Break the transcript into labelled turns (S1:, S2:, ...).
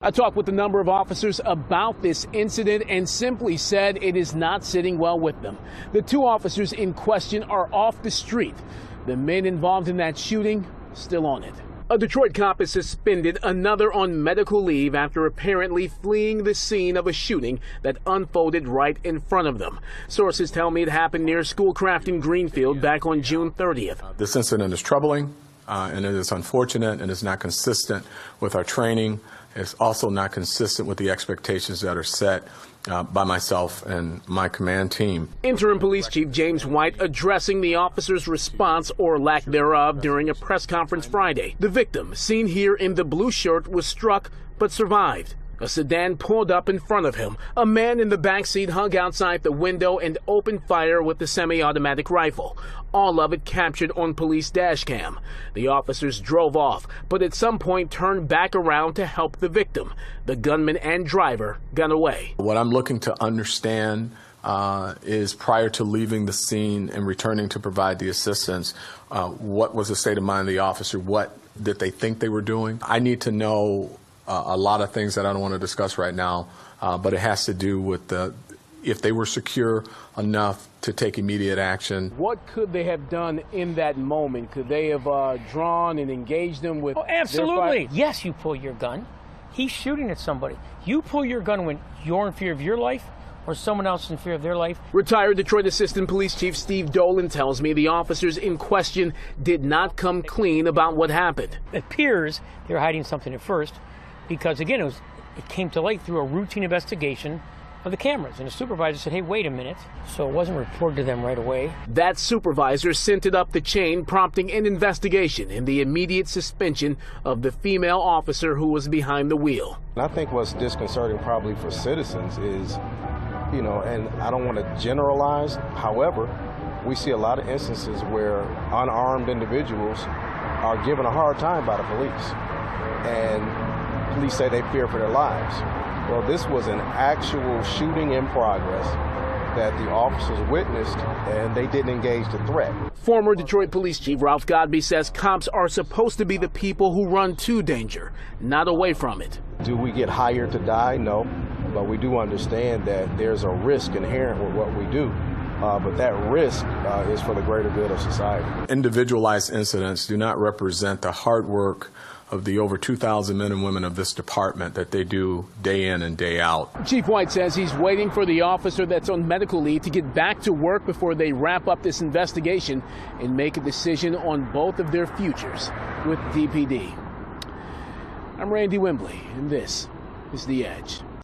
S1: I talked with a number of officers about this incident and simply said it is not sitting well with them. The two officers in question are off the street. The men involved in that shooting still on it. A Detroit cop is suspended, another on medical leave after apparently fleeing the scene of a shooting that unfolded right in front of them. Sources tell me it happened near Schoolcraft in Greenfield back on June 30th.
S2: This incident is troubling, and it is unfortunate, and it's not consistent with our training. It's also not consistent with the expectations that are set by myself and my command team.
S1: Interim Police Chief James White addressing the officer's response or lack thereof during a press conference Friday. The victim, seen here in the blue shirt, was struck but survived. A sedan pulled up in front of him. A man in the backseat hung outside the window and opened fire with the semi-automatic rifle. All of it captured on police dash cam. The officers drove off, but at some point turned back around to help the victim. The gunman and driver got away.
S2: What I'm looking to understand is, prior to leaving the scene and returning to provide the assistance, what was the state of mind of the officer? What did they think they were doing? I need to know a lot of things that I don't want to discuss right now, but it has to do with if they were secure enough to take immediate action.
S1: What could they have done in that moment? Could they have drawn and engaged them with?
S3: Oh, absolutely. Yes, you pull your gun. He's shooting at somebody. You pull your gun when you're in fear of your life or someone else in fear of their life.
S1: Retired Detroit Assistant Police Chief Steve Dolan tells me the officers in question did not come clean about what happened.
S3: It appears they were hiding something at first, because again, it came to light through a routine investigation of the cameras, and the supervisor said, hey, wait a minute. So it wasn't reported to them right away.
S1: That supervisor sent it up the chain, prompting an investigation and the immediate suspension of the female officer who was behind the wheel.
S4: I think what's disconcerting probably for citizens is, and I don't want to generalize, however, we see a lot of instances where unarmed individuals are given a hard time by the police, and police say they fear for their lives. Well, this was an actual shooting in progress that the officers witnessed, and they didn't engage the threat.
S1: Former Detroit Police Chief Ralph Godby says cops are supposed to be the people who run to danger, not away from it.
S4: Do we get hired to die? No, but we do understand that there's a risk inherent with what we do. But that risk is for the greater good of society.
S2: Individualized incidents do not represent the hard work of the over 2,000 men and women of this department that they do day in and day out.
S1: Chief White says he's waiting for the officer that's on medical leave to get back to work before they wrap up this investigation and make a decision on both of their futures with DPD. I'm Randy Wembley, and this is The Edge.